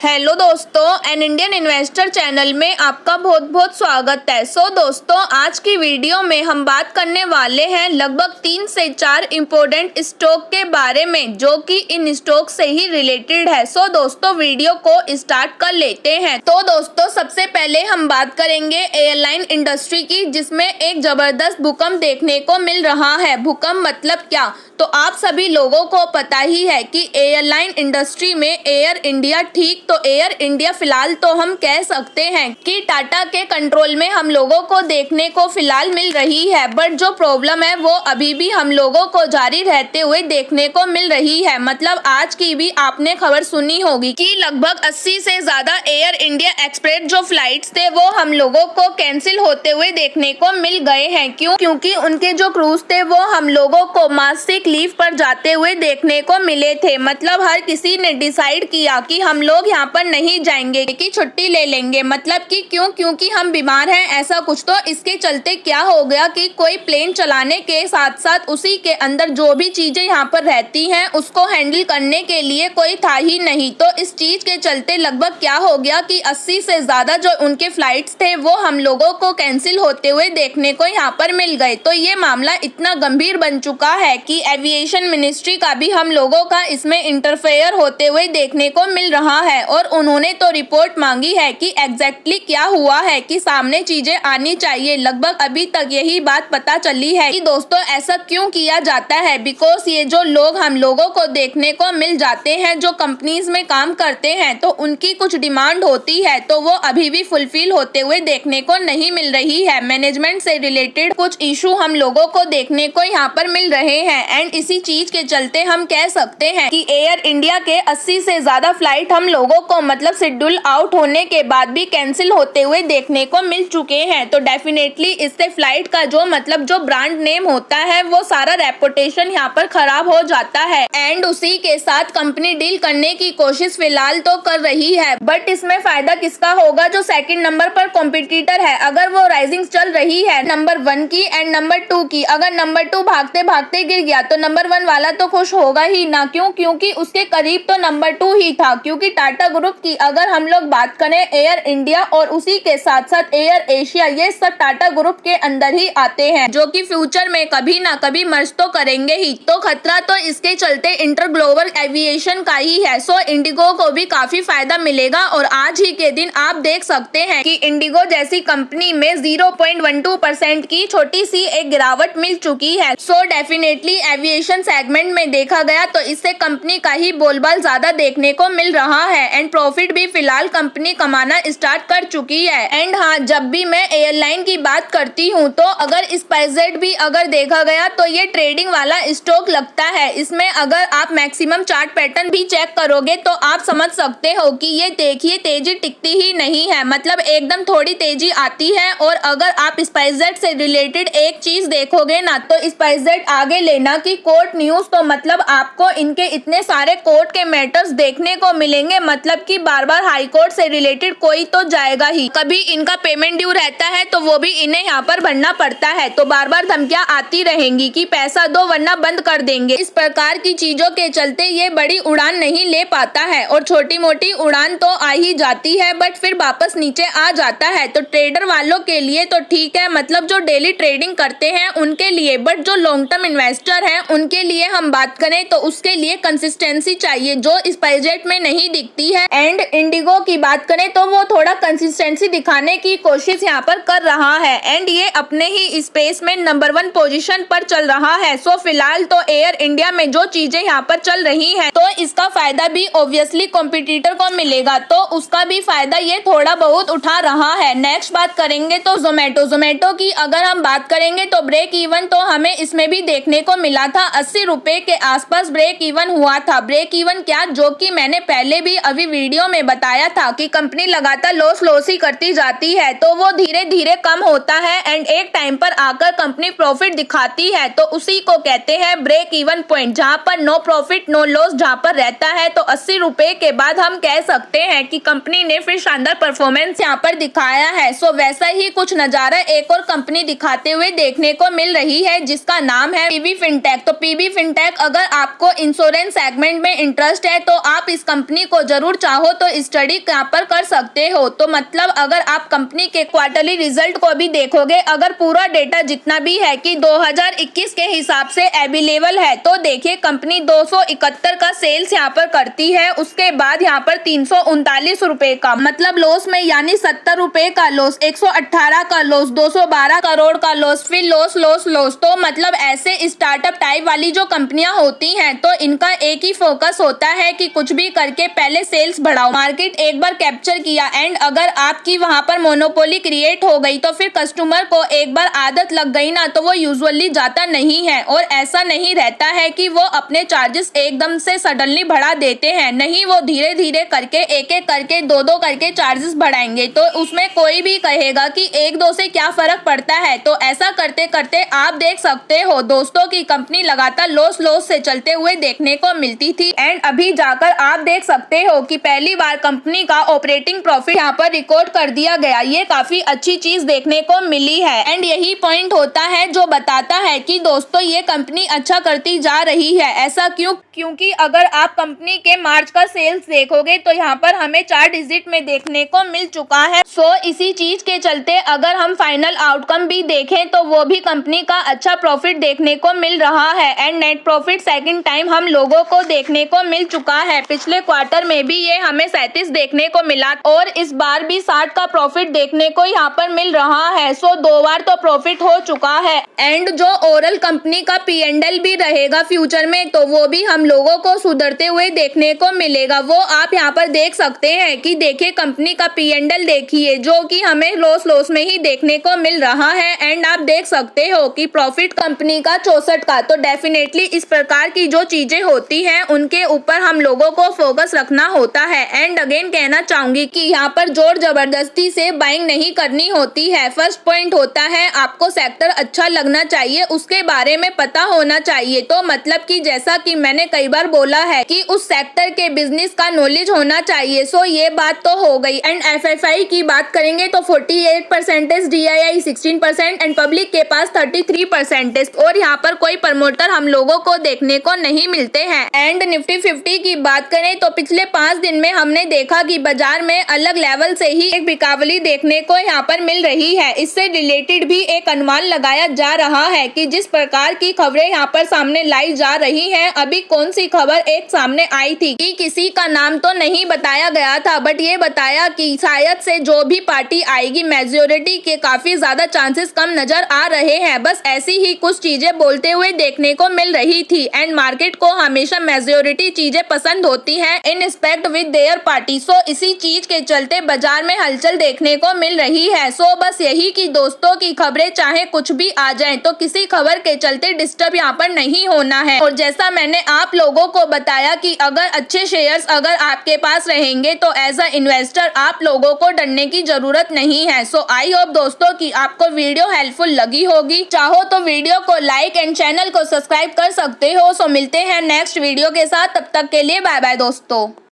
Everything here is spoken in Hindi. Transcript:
हेलो दोस्तों, एन इंडियन इन्वेस्टर चैनल में आपका बहुत बहुत स्वागत है। दोस्तों, आज की वीडियो में हम बात करने वाले हैं लगभग 3 से 4 इम्पोर्टेंट स्टॉक के बारे में जो कि इन स्टॉक से ही रिलेटेड है। दोस्तों, वीडियो को स्टार्ट कर लेते हैं। दोस्तों, सबसे पहले हम बात करेंगे एयरलाइन इंडस्ट्री की, जिसमें एक जबरदस्त भूकंप देखने को मिल रहा है। भूकंप मतलब क्या, तो आप सभी लोगों को पता ही है कि एयरलाइन इंडस्ट्री में एयर इंडिया ठीक, तो एयर इंडिया फिलहाल तो हम कह सकते हैं कि टाटा के कंट्रोल में हम लोगों को देखने को फिलहाल मिल रही है। बट जो प्रॉब्लम है वो अभी भी हम लोगों को जारी रहते हुए देखने को मिल रही है। मतलब आज की भी आपने खबर सुनी होगी कि लगभग 80 से ज्यादा एयर इंडिया एक्सप्रेस जो फ्लाइट्स थे वो हम लोगों को कैंसिल होते हुए देखने को मिल गए हैं। क्योंकि उनके जो क्रूज थे वो हम लोगों को मासिक लीव पर जाते हुए देखने को मिले थे। मतलब हर किसी ने डिसाइड किया कि हम लोग यहाँ पर नहीं जाएंगे, कि छुट्टी ले लेंगे। मतलब कि क्योंकि हम बीमार हैं, ऐसा कुछ। तो इसके चलते क्या हो गया कि कोई प्लेन चलाने के साथ साथ उसी के अंदर जो भी चीजें यहाँ पर रहती हैं उसको हैंडल करने के लिए कोई था ही नहीं। तो इस चीज के चलते लगभग क्या हो गया कि 80 से ज्यादा जो उनके फ्लाइट्स थे वो हम लोगों को कैंसिल होते हुए देखने को यहाँ पर मिल गए। तो ये मामला इतना गंभीर बन चुका है कि एविएशन मिनिस्ट्री का भी हम लोगों का इसमें इंटरफेयर होते हुए देखने को मिल रहा है। और उन्होंने तो रिपोर्ट मांगी है कि एग्जैक्टली क्या हुआ है, कि सामने चीजें आनी चाहिए। लगभग अभी तक यही बात पता चली है कि दोस्तों ऐसा क्यों किया जाता है। बिकॉज ये जो लोग हम लोगों को देखने को मिल जाते हैं जो कंपनीज में काम करते हैं, तो उनकी कुछ डिमांड होती है तो वो अभी भी फुलफिल होते हुए देखने को नहीं मिल रही है। मैनेजमेंट से रिलेटेड कुछ इशू हम लोगों को देखने को यहाँ पर मिल रहे हैं। एंड इसी चीज के चलते हम कह सकते हैं कि एयर इंडिया के 80 से ज्यादा फ्लाइट हम लोगों को मतलब शेड्यूल आउट होने के बाद भी कैंसिल होते हुए देखने को मिल चुके हैं। तो डेफिनेटली इससे फ्लाइट का जो ब्रांड नेम होता है वो सारा रेपुटेशन यहाँ पर खराब हो जाता है। एंड उसी के साथ कंपनी डील करने की कोशिश फिलहाल तो कर रही है। बट इसमें फायदा किसका होगा, जो सेकंड नंबर पर कॉम्पिटिटर है। अगर वो राइजिंग चल रही है नंबर 1 की एंड नंबर 2 की, अगर नंबर 2 भागते भागते गिर गया तो नंबर 1 वाला तो खुश होगा ही ना। क्योंकि उसके करीब तो नंबर 2 ही था। क्योंकि टाटा ग्रुप की अगर हम लोग बात करें, एयर इंडिया और उसी के साथ साथ एयर एशिया, ये सब टाटा ग्रुप के अंदर ही आते हैं, जो कि फ्यूचर में कभी ना कभी मर्ज तो करेंगे ही। तो खतरा तो इसके चलते इंटर ग्लोबल एविएशन का ही है। इंडिगो को भी काफी फायदा मिलेगा। और आज ही के दिन आप देख सकते हैं कि इंडिगो जैसी कंपनी में 0.12% की छोटी सी एक गिरावट मिल चुकी है। डेफिनेटली एविएशन सेगमेंट में देखा गया तो इससे कंपनी का ही बोलबाल ज्यादा देखने को मिल रहा है। एंड प्रॉफिट भी फिलहाल कंपनी कमाना स्टार्ट कर चुकी है। एंड हाँ, जब भी मैं एयरलाइन की बात करती हूँ तो अगर स्पाइसजेट भी अगर देखा गया तो ये ट्रेडिंग वाला स्टॉक लगता है। इसमें अगर आप मैक्सिमम चार्ट पैटर्न भी चेक करोगे तो आप समझ सकते हो कि ये देखिए तेजी टिकती ही नहीं है। मतलब एकदम थोड़ी तेजी आती है। और अगर आप स्पाइसजेट से रिलेटेड एक चीज देखोगे ना, तो स्पाइसजेट आगे लेना की कोर्ट न्यूज, तो मतलब आपको इनके इतने सारे कोर्ट के मैटर्स देखने को मिलेंगे। मतलब कि बार बार हाई कोर्ट से रिलेटेड कोई तो जाएगा ही। कभी इनका पेमेंट ड्यू रहता है तो वो भी इन्हें यहाँ पर भरना पड़ता है। तो बार बार धमकियां आती रहेंगी कि पैसा दो वरना बंद कर देंगे। इस प्रकार की चीजों के चलते ये बड़ी उड़ान नहीं ले पाता है। और छोटी मोटी उड़ान तो आ ही जाती है बट फिर वापस नीचे आ जाता है। तो ट्रेडर वालों के लिए तो ठीक है, मतलब जो डेली ट्रेडिंग करते हैं उनके लिए। बट जो लॉन्ग टर्म इन्वेस्टर हैं उनके लिए हम बात करें तो उसके लिए कंसिस्टेंसी चाहिए, जो स्पाइसजेट में नहीं दिखती है। एंड इंडिगो की बात करें तो वो थोड़ा कंसिस्टेंसी दिखाने की कोशिश यहाँ पर कर रहा है। एंड ये अपने ही स्पेस में नंबर 1 पोजीशन पर चल रहा है। फिलहाल तो एयर इंडिया में जो चीजें यहाँ पर चल रही हैं तो इसका फायदा भी ऑब्वियसली कॉम्पिटिटर को मिलेगा। तो उसका भी फायदा ये थोड़ा बहुत उठा रहा है। नेक्स्ट बात करेंगे तो जोमेटो की अगर हम बात करेंगे तो ब्रेक इवन तो हमें इसमें भी देखने को मिला था। 80 रुपए के आसपास ब्रेक इवन हुआ था। ब्रेक इवन क्या, जो कि मैंने पहले भी अभी वीडियो में बताया था कि कंपनी लगातार लॉस ही करती जाती है तो वो धीरे धीरे कम होता है। एंड एक टाइम पर आकर कंपनी प्रॉफिट दिखाती है तो उसी को कहते हैं ब्रेक इवन पॉइंट, जहां पर नो प्रॉफिट नो लॉस जहां पर रहता है। तो 80 रुपए के बाद हम कह सकते हैं कि कंपनी ने फिर शानदार परफॉर्मेंस यहाँ पर दिखाया है। वैसा ही कुछ नजारा एक और कंपनी दिखाते हुए देखने को मिल रही है जिसका नाम है पीवी फिनटेक। तो पीबी फिनटेक, अगर आपको इंश्योरेंस सेगमेंट में इंटरेस्ट है तो आप इस कंपनी को जरूर चाहो तो स्टडी यहाँ पर कर सकते हो। तो मतलब अगर आप कंपनी के क्वार्टरली रिजल्ट को भी देखोगे, अगर पूरा डेटा जितना भी है कि 2021 के हिसाब से अवेलेबल है, तो देखिए कंपनी 271 का सेल्स यहाँ पर करती है, उसके बाद यहाँ पर 339 रुपए का मतलब लॉस में, यानी 70 रुपए का लॉस, 118 का लॉस, 212 करोड़ का लॉस, फिर लॉस लॉस लॉस। तो मतलब ऐसे स्टार्टअप टाइप वाली जो कंपनियां होती हैं तो इनका एक ही फोकस होता है कि कुछ भी करके पहले सेल्स बढ़ाओ, मार्केट एक बार कैप्चर किया एंड अगर आपकी वहां पर मोनोपोली क्रिएट हो गई तो फिर कस्टमर को एक बार आदत लग गई ना तो वो यूजुअली जाता नहीं है। और ऐसा नहीं रहता है कि वो अपने चार्जेस एकदम से सडनली बढ़ा देते हैं, नहीं, वो धीरे धीरे करके एक एक करके दो दो करके चार्जेस बढ़ाएंगे। तो उसमें कोई भी कहेगा कि एक दो से क्या फर्क पड़ता है। तो ऐसा करते करते आप देख सकते हो दोस्तों की कंपनी लगातार लॉस लॉस से चलते हुए देखने को मिलती थी एंड अभी जाकर आप देख सकते हो कि पहली बार कंपनी का ऑपरेटिंग प्रॉफिट यहाँ पर रिकॉर्ड कर दिया गया। ये काफी अच्छी चीज देखने को मिली है एंड यही पॉइंट होता है जो बताता है कि दोस्तों ये कंपनी अच्छा करती जा रही है। ऐसा क्यों? क्योंकि अगर आप कंपनी के मार्च का सेल्स देखोगे तो यहाँ पर हमें 4 डिजिट में देखने को मिल चुका है। सो इसी चीज के चलते अगर हम फाइनल आउटकम भी देखें तो वो भी कंपनी का अच्छा प्रॉफिट देखने को मिल रहा है and net profit second time हम लोगों को देखने को मिल चुका है। पिछले क्वार्टर में भी ये हमें 37 देखने को मिला और इस बार भी 60 का प्रॉफिट देखने को यहाँ पर मिल रहा है। सो 2 बार तो प्रॉफिट हो चुका है एंड जो ओवरऑल कंपनी का P&L भी रहेगा फ्यूचर में तो वो भी हम लोगों को सुधरते हुए देखने को मिलेगा। वो आप यहाँ पर देख सकते हैं कि देखिए कंपनी का P&L देखिए जो कि हमें लॉस लॉस में ही देखने को मिल रहा है एंड आप देख सकते हो कि प्रॉफिट कंपनी का 64 का। तो डेफिनेटली इस प्रकार की जो चीजें होती हैं उनके ऊपर हम लोगों को फोकस रखना होता है एंड अगेन कहना चाहूंगी कि यहाँ पर जोर जबरदस्ती से बाइंग नहीं करनी होती है। फर्स्ट पॉइंट होता है आपको सेक्टर अच्छा लगना चाहिए, उसके बारे में पता होना चाहिए। तो मतलब कि जैसा कि मैंने कई बार बोला है कि उस सेक्टर के बिजनेस का नॉलेज होना चाहिए। सो ये बात तो हो गई एंड FFI की बात करेंगे तो 48% DII 16% एंड पब्लिक के पास 33% और यहाँ पर कोई प्रमोटर हम लोगों को देखने को नहीं मिलते हैं। एंड निफ्टी 50 की बात करें तो पिछले 5 दिन में हमने देखा कि बाजार में अलग लेवल से ही एक बिकावली देखने को यहाँ पर मिल रही है। इससे रिलेटेड भी एक अनुमान लगाया जा रहा है कि जिस प्रकार की खबरें यहाँ पर सामने लाई जा रही हैं, अभी कौन सी खबर एक सामने आई थी कि किसी का नाम तो नहीं बताया गया था बट ये बताया कि शायद से जो भी पार्टी आएगी मेजोरिटी के काफी ज्यादा चांसेस कम नजर आ रहे हैं। बस ऐसी ही कुछ चीजें बोलते हुए देखने को मिल रही थी एंड मार्केट को हमेशा मेजोरिटी चीजें पसंद होती हैं in respect with their party. So इसी चीज के चलते बाजार में हलचल देखने को मिल रही है। सो बस यही कि दोस्तों की खबरें चाहे कुछ भी आ जाए तो किसी खबर के चलते डिस्टर्ब यहाँ पर नहीं होना है। और जैसा मैंने आप लोगों को बताया कि अगर अच्छे शेयर्स अगर आपके पास रहेंगे तो एज अ इन्वेस्टर आप लोगों को डरने की जरूरत नहीं है। सो आई होप दोस्तों कि आपको वीडियो हेल्पफुल लगी होगी। चाहो तो वीडियो को लाइक एंड चैनल को सब्सक्राइब कर सकते हो। सो मिलते हैं नेक्स्ट वीडियो के साथ, तब तक के लिए बाय बाय दोस्तों।